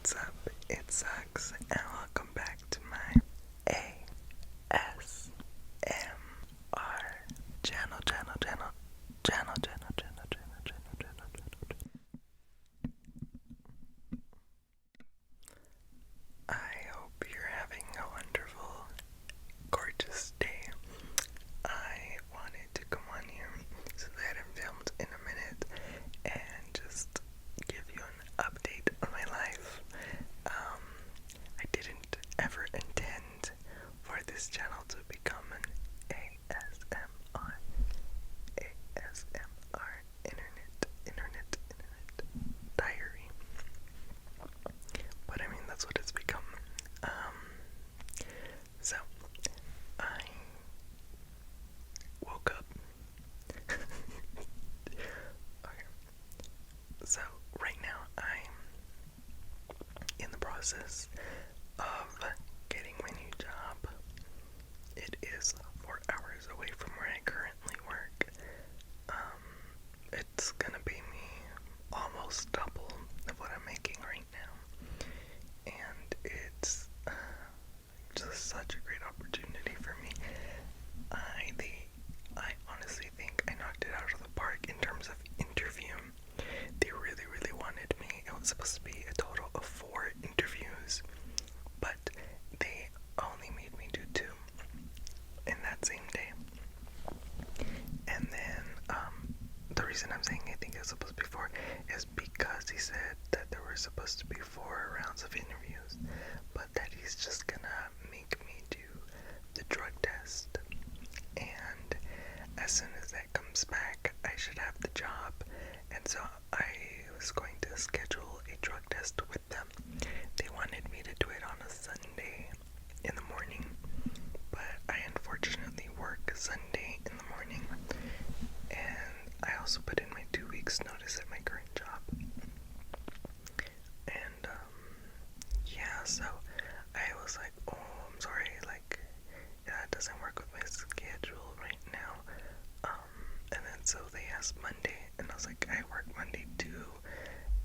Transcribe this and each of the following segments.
What's up? It sucks, and welcome back to my ASMR channel. I hope you're having a wonderful, gorgeous day. I wanted to come on here since I hadn't filmed in a minute and just give you an update on my life. I didn't ever intend for this channel to become an ASMR internet diary. But I mean, that's what it's become. So I woke up. Okay. So right now I'm in the process of getting my new job. It is 4 hours away from where I currently work. It's gonna pay me almost double of what I'm making right now. And it's just such a great opportunity for me. I honestly think I knocked it out of the park in terms of interview. They really wanted me. It was supposed to be a total of 4 interviews, but they only made me do 2 in that same day. And then the reason I'm saying I think it was supposed to be 4 is because he said that there were supposed to be 4 rounds of interviews, but that he's just gonna make me do the drug test. And as soon as that comes back, I should have the job. And so I was going to schedule a drug test with them. They wanted me to do it on a Sunday in the morning, but I unfortunately work Sunday in the morning, and I also put in my 2 weeks notice at my current job. And yeah, so I was like, oh, I'm sorry, like, yeah, it doesn't work with my schedule right now. And then so they asked Monday, and I was like, I work Monday too.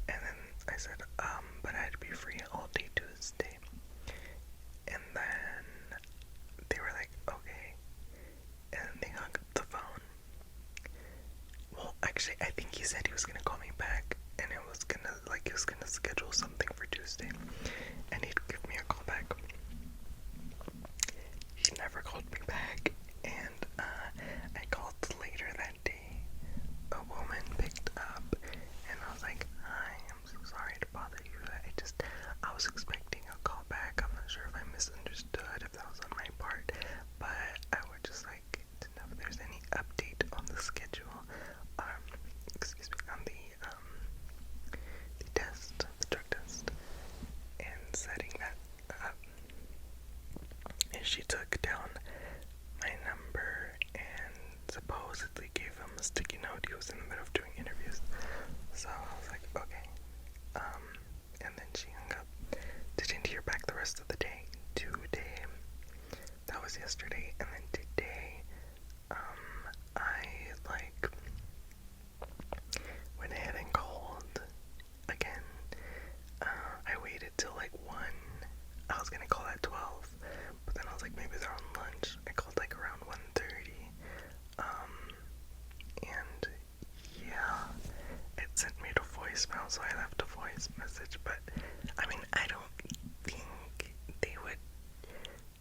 And then I said, but I'd be free all day Tuesday. And then they were like, okay. And then they hung up the phone. Well, actually, I think he said he was gonna call me back, and he was gonna schedule something for Tuesday, and he'd give me a call back. He never called me back, and I called later that day. A woman picked up, and I was like, hi, I'm so sorry to bother you. I was expecting a call back. I'm not sure if I misunderstood, if that was on my part, but I would just like to know if there's any update on the schedule, on the test, the drug test, and setting that up. And she took down my number and supposedly gave him a sticky note. He was in the middle of doing interviews. So I was like, okay. And then she hung up. Didn't hear back the rest of the day. Today. That was yesterday. And then today, I went ahead and called again. I waited till 1. I was gonna call at 12, but then I was like, maybe they're on lunch. I called around 1:30. And yeah, it sent me to voicemail, so I left a voice message. But I mean, I don't think they would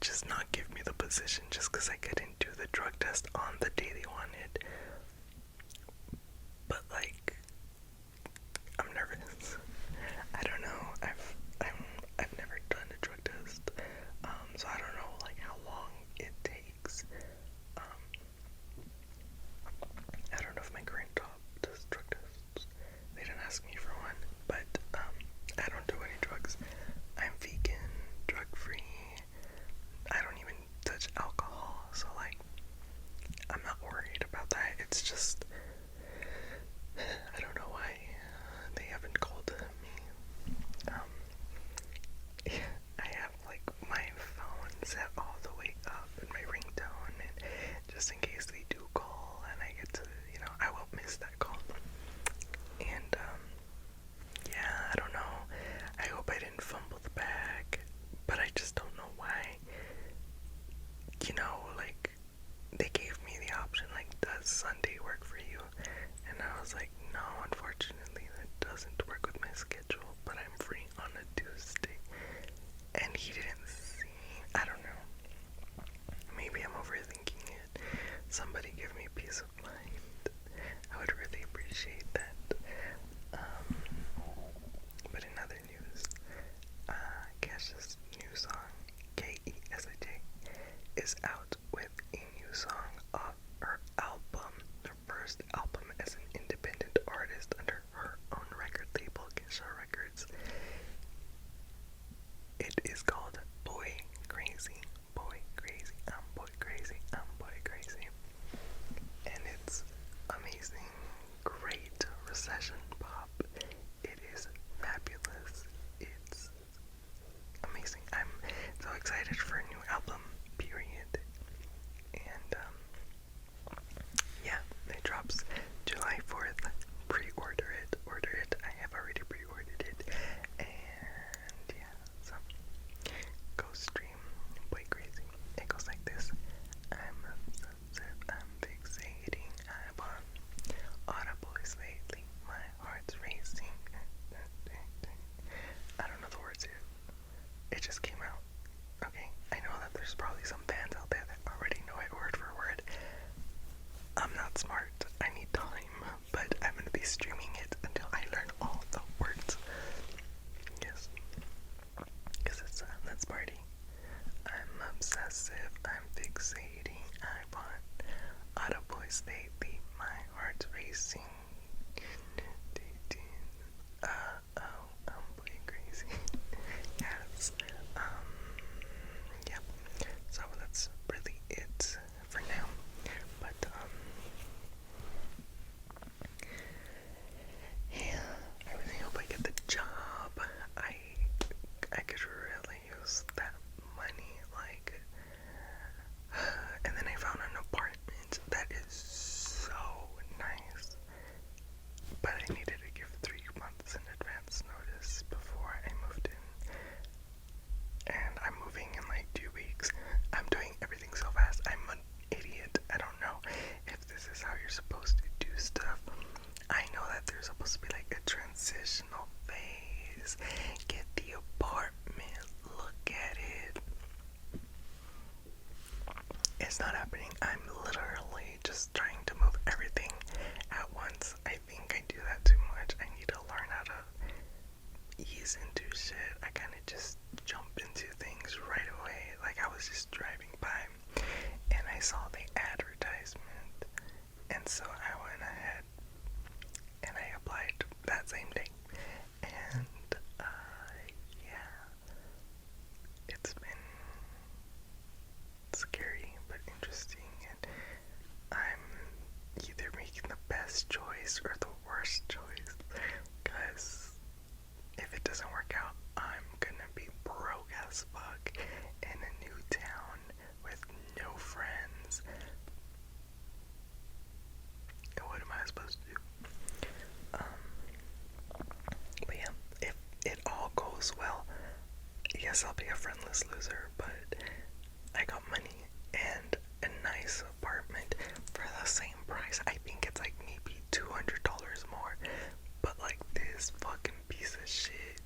just not give me the position just because I couldn't do the drug test on the day they wanted. But I'm nervous. I don't know. I've never done a drug test, so I don't know how long it takes. I don't know if my current job does drug tests. They didn't ask me for one, but I don't do any drugs. I'm vegan, drug free. I don't even touch alcohol, so I'm not worried. was like, no, unfortunately, that doesn't work with my schedule, but I'm free on a Tuesday. And he didn't see, I don't know. Maybe I'm overthinking it. Somebody give me peace of mind. I would really appreciate that. But in other news, Kesha's new song, Kesha, is out with a new song off her album, her first album as an independent artist under her own record label, Kesha Records. It is called Boy Crazy, Boy Crazy, I'm Boy Crazy, I'm Boy Crazy. And it's amazing, great recession pop. It is fabulous. It's amazing. I'm so excited for a new album, period. And yeah, it drops July 4th. Pre-order it. Order it. I have already pre-ordered it. And yeah, so go stream Boy Crazy. It goes like this. I'm obsessive, I'm fixating, I'm on all the boys lately. My heart's racing. I don't know the words here. It just came out. Okay, I know that there's probably some fans out there that already know it word for word. I'm not smart. I need time, but I'm gonna be streaming it until I learn all the words. Yes, because it's let's party. I'm obsessive. I'm fixating. I want all the boys lately. My heart's racing. I'm Boy Crazy. Yes. Yeah. So that's really it for now. But yeah, I really hope I get the job. I could really use that money, like, and then I found an apartment that is so nice, but I needed to give 3 months in advance notice before I moved in, and I'm moving in like 2 weeks. I'm doing everything so fast. I'm an idiot. I don't know if this is how you're supposed to do stuff. I know that there's supposed to be like a transitional phase. Get the apartment, look at it. It's not happening. I'm literally just trying to move everything at once. I think I do that too much. I need to learn how to ease into shit. I kind of just jump into things right away. Like I was just driving by and I saw the advertisement, and so I went ahead and I applied that same day. And yeah, it's been scary but interesting, and I'm either making the best choice or the worst choice, because if it doesn't work out, I'm gonna be broke as fuck in a new town with no friends. And what am I supposed to do? But yeah, if it all goes well, yes, I'll be a friendless loser, but I got money and a nice apartment for the same price. I think it's like maybe $200 more, but like this fucking piece of shit.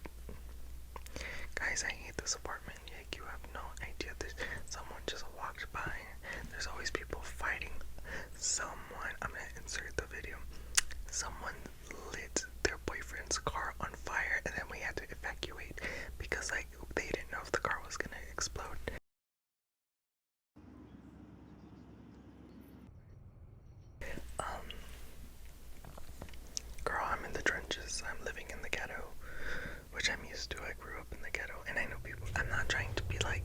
Guys, I hate this apartment. Like, you have no idea. Someone just walked by. There's always people fighting. I'm gonna insert the video. Someone lit their boyfriend's car on fire, and then we had to evacuate because like they didn't know if the car was gonna explode. Girl, I'm in the trenches. I'm living in the ghetto, which I'm used to. I grew up in the ghetto, and I know people. I'm not trying to be like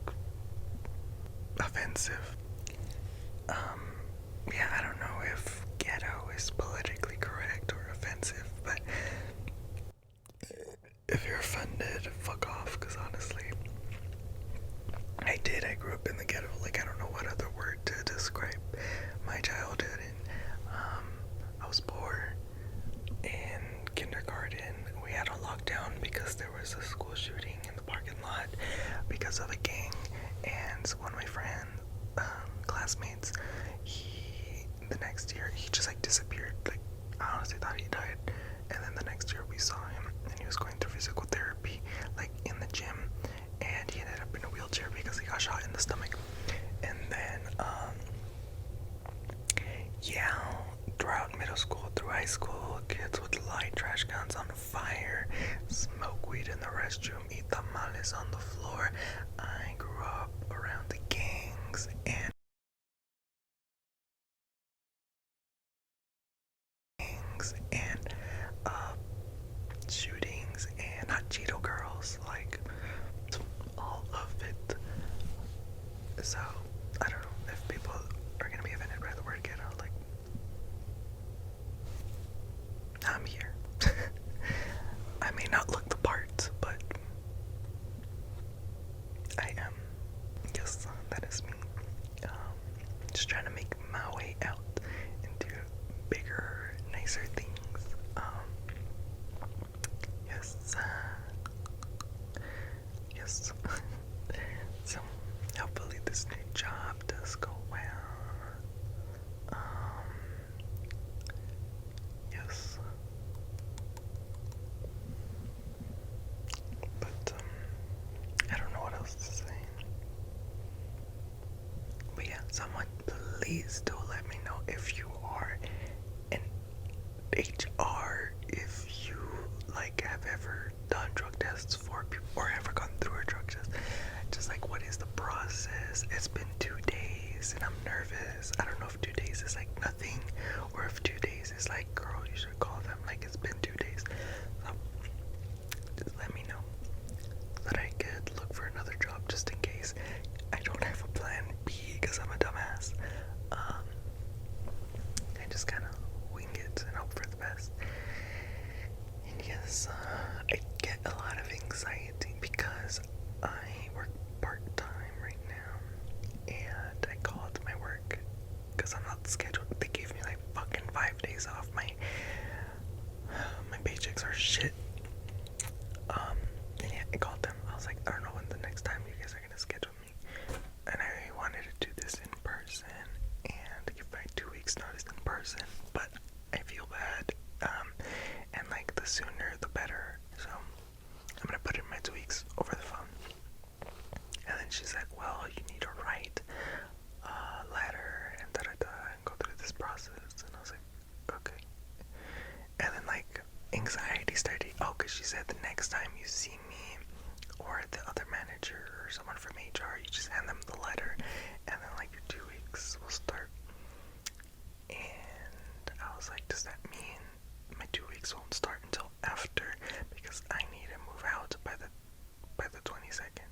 offensive. Yeah, I don't know if ghetto is politically correct or offensive, but if you're offended, fuck off, because honestly, I grew up in the ghetto. Like, I don't know what other word to describe my childhood. And I was poor. In kindergarten, we had a lockdown because there was a school shooting in the parking lot because of a gang, and one of my friends, classmates, the next year, he just like disappeared. Like, honestly, honestly thought he died. And then the next year we saw him, and he was going through physical therapy, like in the gym, and he ended up in a wheelchair because he got shot in the stomach. And then, yeah, throughout middle school, through high school, kids would light trash cans on fire, smoke weed in the restroom, eat tamales on the floor. I grew up around the gangs and shootings and hot Cheeto girls, like all of it. So I don't know if people are gonna be offended by the word ghetto. Like, I'm here. I may not look the part, but I am. Yes, that is me. Just trying to make my way out into bigger, nicer things. Yes. Yes. So, hopefully this new job does go well. Yes. But, I don't know what else to say. But yeah, someone please do let me know if you are an HR, if you like have ever done drug tests for people or ever gone through a drug test. Just like, what is the process? It's been 2 days and I'm nervous. I don't know if 2 days is like nothing or if 2 days is like, girl, you should call them like it's been 2 days. So just let me know that I could look for another job just in case I don't have a plan B because I'm a dumbass. I just kind of wing it and hope for the best. And yes, I get a lot of anxiety because I work part-time right now, and I called my work because I'm not scheduled. They gave me like fucking 5 days off. My paychecks are shit. And yeah, I called them. I was like, I don't know when the next time you guys are gonna schedule me, and I wanted to do this in person and give my 2 weeks notice in person, but I feel bad, and like the sooner the better, so I'm gonna put in my 2 weeks over the phone. And then she's like, well, you need to write a letter and and go through this process. And I was like, okay. And then like anxiety started. Oh, because she said the next time you see me or the other manager or someone from HR, you just hand them the letter, and then like your 2 weeks will start. And I was like, does that mean my 2 weeks won't start until after, because I need to move out by the 22nd?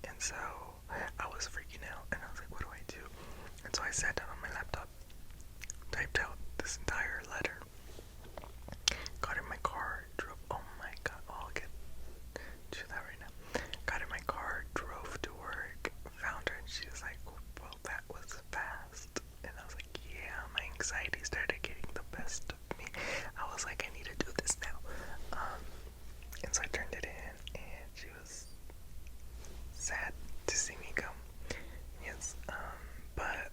And so I was freaking out, and I was like, what do I do? And so I sat down on my laptop, typed out this entire letter, got in my car, drove. Oh my god, I'll get to that right now. Got in my car, drove to work, found her, and she was like, well, that was fast. And I was like, yeah, my anxiety started getting the best of me. I was like, I need to do this now. And so I turned it in, and she was sad to see me go. Yes, but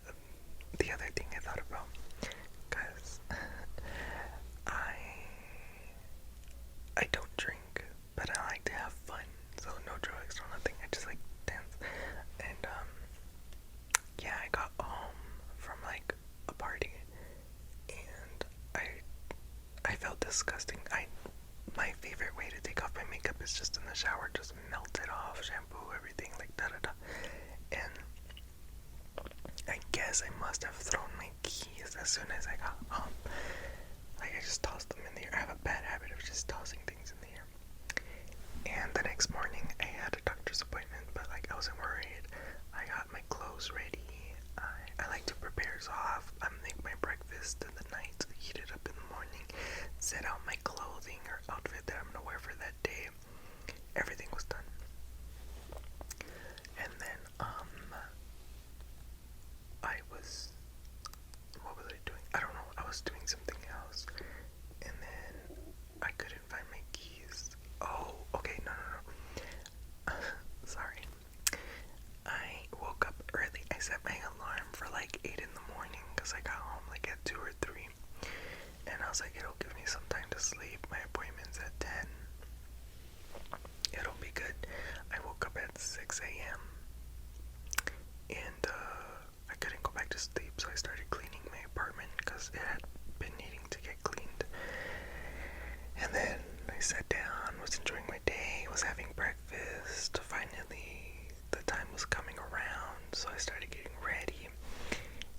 the other thing I thought about, because I don't drink, but I like to have fun, so no drugs, no nothing. I just like dance. And yeah, I got home from like a party, and I felt disgusting. My favorite way to take off my makeup is just in the shower, just melt it off, shampoo, everything, like da da da. And I guess I must have thrown my keys as soon as I got home. Like, I just tossed them in the air. I have a bad habit of just tossing things in the air. And the next morning I had a doctor's appointment, but like I wasn't worried. I got my clothes ready. I like to prepare, so I make my breakfast in the night, heat it up in the morning, set out my clothing or outfit that I'm gonna wear for that day. Everything was done. And then what was I doing? I don't know. I was doing something else, and then I couldn't find my keys. Oh, okay, no. Sorry. I woke up early. I set my alarm for like 8 in the morning because I got home like at 2 or 3. And I was like, it'll give some time to sleep. My appointment's at 10. It'll be good. I woke up at 6 a.m. and I couldn't go back to sleep, so I started cleaning my apartment because it had been needing to get cleaned. And then I sat down, was enjoying my day, was having breakfast. Finally, the time was coming around, so I started getting ready.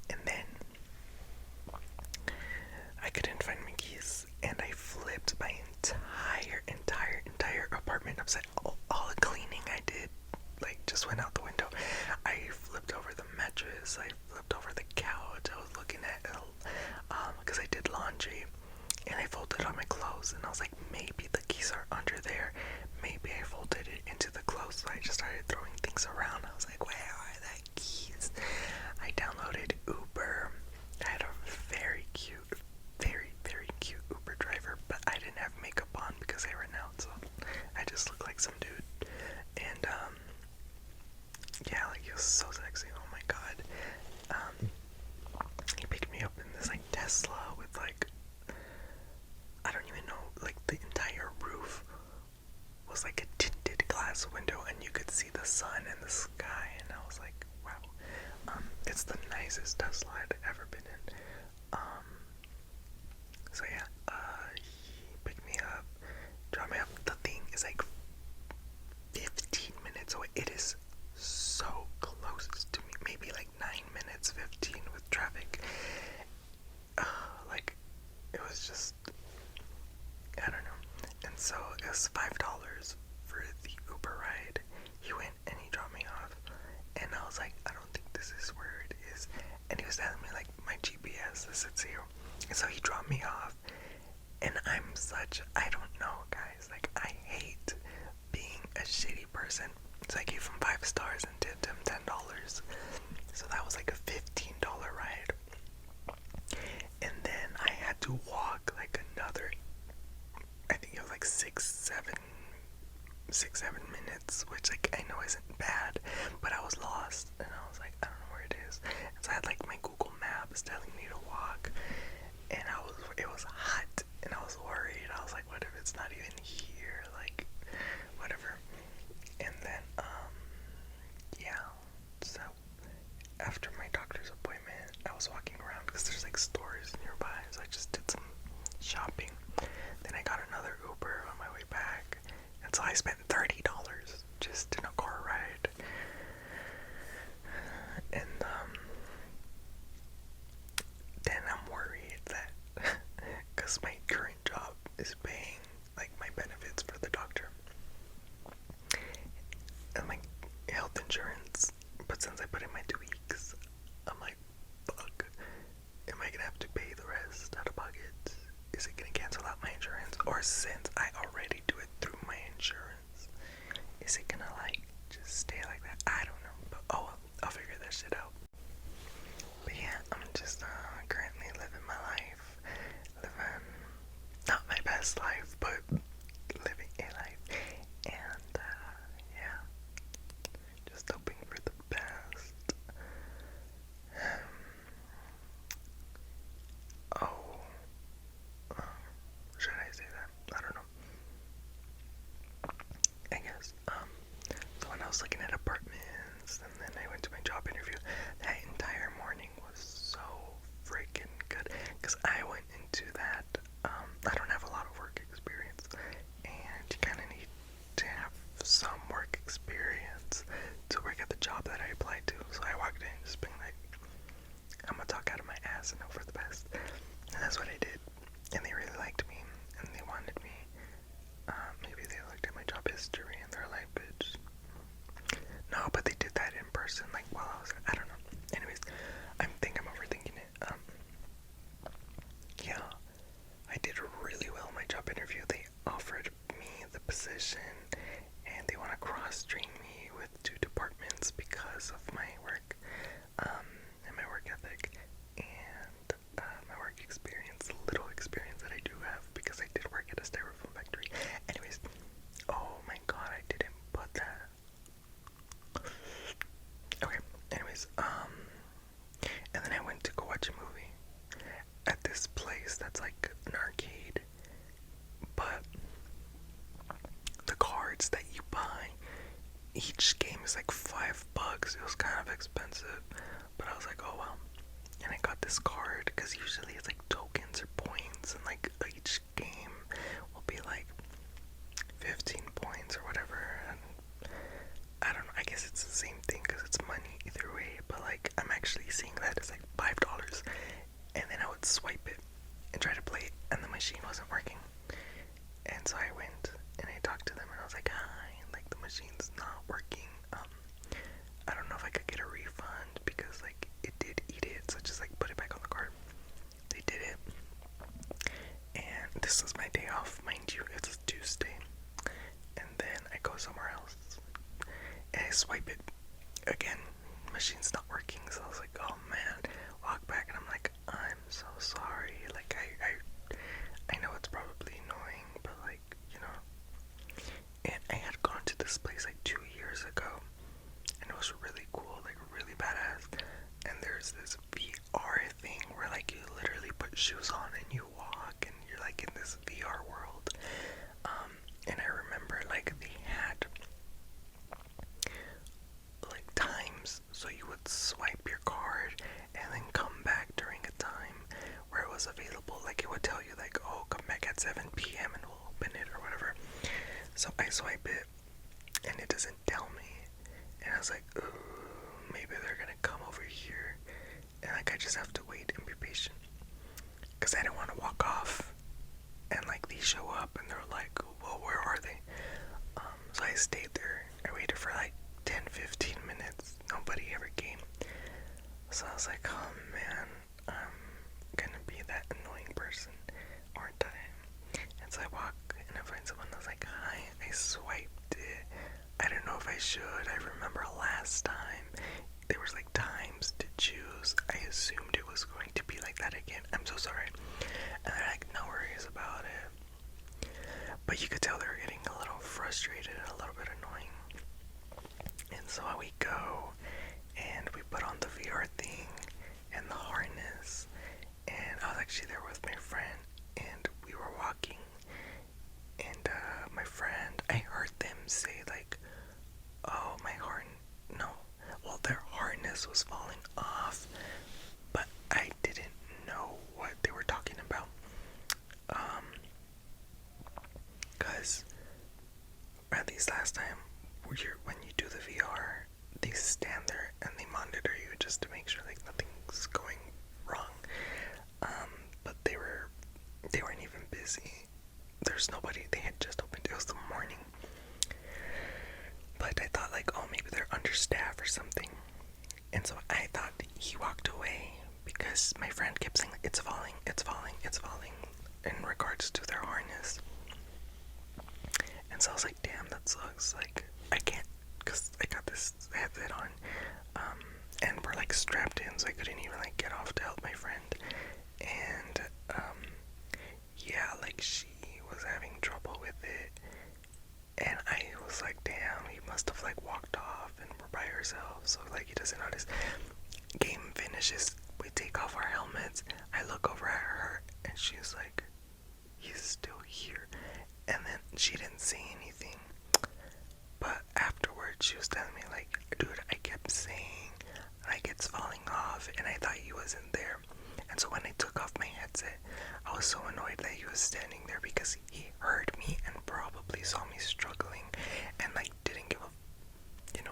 And then I couldn't find my keys, and I flipped my entire apartment upside. All the cleaning I did, like, just went out the window. I flipped over the mattress, I flipped over the couch. I was looking at because I did laundry, and I folded all my clothes, and I was like, maybe the keys are under there. Maybe I folded it into the clothes, so I just started throwing things around. I was like, where are the keys? I downloaded Uber. I had a very cute Uber driver, but I didn't have makeup on because I ran out, so I just looked like some dude. And yeah, like, he was so sexy. Oh my god. He picked me up in this like Tesla with like, I don't even know, like the entire roof was like a tinted glass window, and you could see the sun and the sky, and I was like, wow. It's the nicest Tesla I'd ever been in. So yeah, he picked me up, dropped me off. The thing is like 15 minutes away. It is so close to me. Maybe like 9 minutes, 15 with traffic. Like, it was just, I don't know. And so it was $5 for the Uber ride. He went and he dropped me off, and I was like, I don't think this is where it is. And he was telling me like, my GPS says it's here. And so he dropped me off, and I don't know, guys, like, I hate being a shitty person. So I gave him 5 stars and tipped him $10. So that was like a $15 ride. And then I had to walk like another, I think it was like 6-7 minutes, which, like, I know isn't bad, but I was lost, and I was like, I don't know where it is. And so I had like my Google Maps telling me to walk, and it was hot, and I was worried. I was like, what if it's not even here? Like, whatever. And then yeah, so after my doctor's appointment, I was walking around because there's like stores nearby, so I just did some shopping. Then I got another Uber on my way back, and so I spent $30 just in a car ride. And then I'm worried that because my current job is paying like my benefits for the doctor and my health insurance, but since I put in my 2 weeks, I'm like, fuck, am I gonna have to pay the rest out of pocket? Is it gonna cancel out my insurance? Or since I already do it through my insurance, is it gonna like just stay like that? I don't know, but oh well, I'll figure that shit out. But yeah, I'm just currently living my life, living not my best life, but living a life, and yeah, just hoping for the best. Oh, should I say that? I don't know. I guess. So when I was looking at apartments, and then I went to my job interview, that entire morning was so freaking good, because I went into that, I don't have a lot of work experience, and you kind of need to have some work experience to work at the job that I applied to. So I walked in just being like, I'm gonna talk out of my ass and hope for the best, and that's what I did. And they really liked me, and they wanted me. Maybe they looked at my job history and they're like, bitch. No, but they did that in person, like, while I was, I don't know. Anyways, I think I'm overthinking it. Yeah, I did really well in my job interview. They offered me the position, and they want to cross-train me with 2 departments because of my work, and my work ethic, and my work experience, the little experience that I do have, because I did work at a styrofoam factory. Anyways, oh my god, I didn't put that. Okay, anyways, and then I went to go watch a movie at this place that's like an arcade, each game is like $5. It was kind of expensive, but I was like, oh well. And I got this card because usually it's like tokens or points, and like each game will be like 15 points or whatever. And I don't know, I guess it's the same thing because it's money either way, but like I'm actually seeing that it's like $5, and then I would swipe it and try to play it, and the machine wasn't working. And so I went and I talked to them, and I was like, hi, like the machine's not working. I don't know if I could get a refund because like it did eat it, so just like put it back on the card. They did it, and this was my day off, mind you. It's a Tuesday, and then I go somewhere else and I swipe it again. Machine's not working, so I was like, oh man. Walk back and I'm like, I'm so sorry. Like I know it's probably annoying, but like, you know. And I had gone to this place like 2 years ago, and it was really cool, like really badass. And there's this VR thing where like you literally put shoes on and you walk, and you're like in this VR world. And I remember like they had like times, so you would swipe your card and then come back during a time where it was available. Like it would tell you like, oh, come back at 7 p.m. and we'll open it or whatever. So I swipe it and it doesn't tell me, and I was like, ooh, maybe they're gonna come over here, and like I just have to wait and be patient because I didn't want to walk off and like they show up and they're like, well, where are they? So I stayed there. I waited for like 10-15 minutes. Nobody ever came. So I was like, oh man, I'm gonna be that annoying person, aren't I? And so I walk and I find someone. I was like, hi, I swiped it. I don't know if I should. I remember last time there was like times to choose. I assumed it was going to be like that again. I'm so sorry. And they're like, no worries about it. But you could tell they were getting a little frustrated, a little bit annoying. And so we go and we put on the VR thing and the harness, and I was actually there with my friend, and we were walking, and my friend, I heard them say like, oh, their harness was falling off, but I didn't know what they were talking about, because at least last time when you do the VR, they stand there and they monitor you just to make sure like nothing's going wrong. But they weren't even busy. There's nobody. They had just opened. It was the morning. But I thought like, oh, maybe they're understaffed or something. And so I thought he walked away because my friend kept saying, it's falling, it's falling, it's falling, in regards to their harness. And so I was like, damn, that sucks. Like, I can't, because I got this headset on, and we're like strapped in, so I couldn't even like get off to help my friend. And yeah, like she was having trouble with it, and I was like, damn, he must have like walked off and we're by ourselves, so like he doesn't notice. Game finishes, we take off our helmets, I look over at her and she's like, he's still here. And then she didn't say anything, but afterwards she was telling me like, dude, I kept saying like it's falling off and I thought he wasn't there. And so when I took off my headset, I was so annoyed that he was standing there because he heard me and probably saw me struggling and like didn't give a, you know.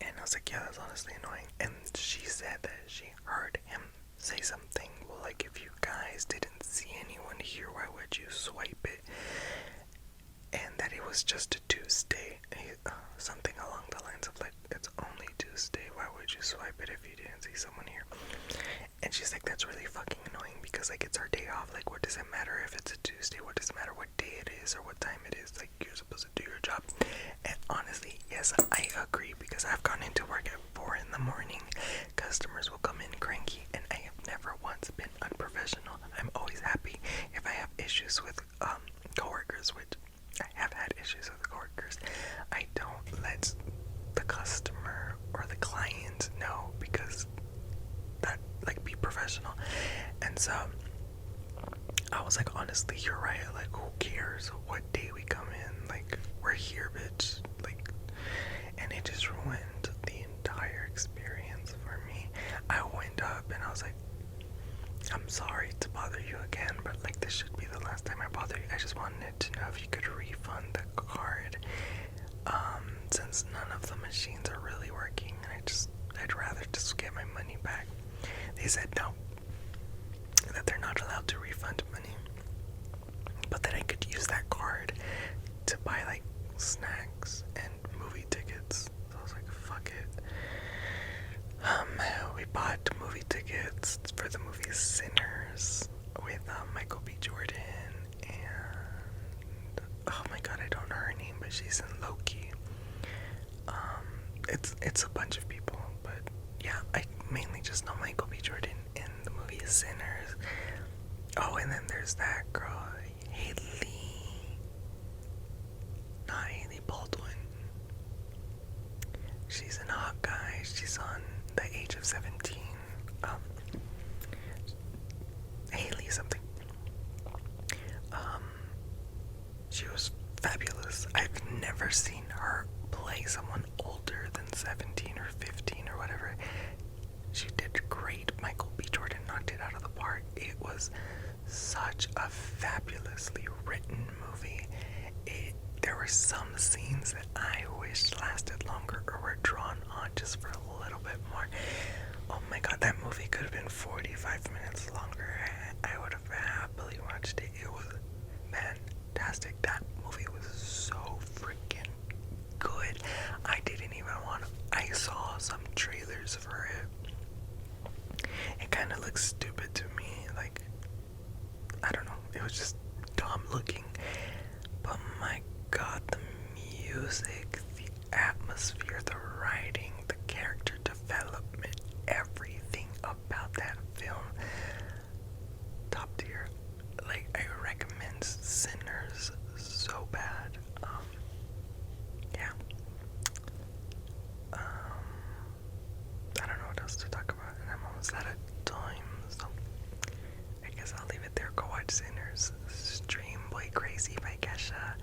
And I was like, yeah, that's honestly annoying. And she said that she heard him say something, well, like, if you guys didn't see anyone here, why would you swipe it? And that it was just a Tuesday, something along the lines of like, it's only Tuesday, why would you swipe it if you didn't see someone here? And she's like, that's really fucking annoying because like it's our day off. Like, what does it matter if it's a Tuesday? What does it matter what day it is or what time it is? Like, you're supposed to do your job. And honestly, yes, I agree, because I've gone into work at 4 in the morning. Customers will come in cranky, and I have never once been unprofessional. I'm always happy. If I have issues with coworkers, which I have had issues with coworkers, I don't let the customer or the client know, because that, like, be professional. And so I was like, honestly, you're right. Like, who cares what day we come in? Like, we're here, bitch. Like, and it just ruined the entire experience for me. I went up and I was like, I'm sorry to bother you again, but like, this should be the last time I bother you. I just wanted to know if you could refund the card. Since none of the machines are really working, I'd rather just get my money back. They said no, that they're not allowed to refund money, but that I could use that card to buy like snacks and movie tickets. So I was like, fuck it. We bought movie tickets for the movie Sinners with Michael B. Jordan and oh my god, I don't know her name, but she's in Loki. It's a bunch of people, but yeah, I mainly just know Michael B. Jordan in the movie Sinners. Oh, and then there's that girl, not Haley Baldwin. She's in Hawkeye. She's on The Age of 17. Haley something. She was fabulous. I've never seen her play someone older than 17 or 15 or whatever. She did great. Michael B. Jordan knocked it out of the park. It was such a fabulously written movie. There were some scenes that I wish lasted longer or were drawn on just for a little bit more. Oh my god, that movie could have been 45 minutes longer. I would have happily watched it. It was fantastic. That movie was so freaking good. I didn't even want to. I saw some trailers for it. It kind of looks stupid to me. Like, I don't know. It was just dumb looking. But my god, the music, the atmosphere, the writing, the character development, everything about that film, top tier. Like, I recommend Sinners so bad. Yeah. I don't know what else to talk about, and I'm almost out of time, so I guess I'll leave it there. Go watch Sinners. Stream Boy Crazy by Kesha.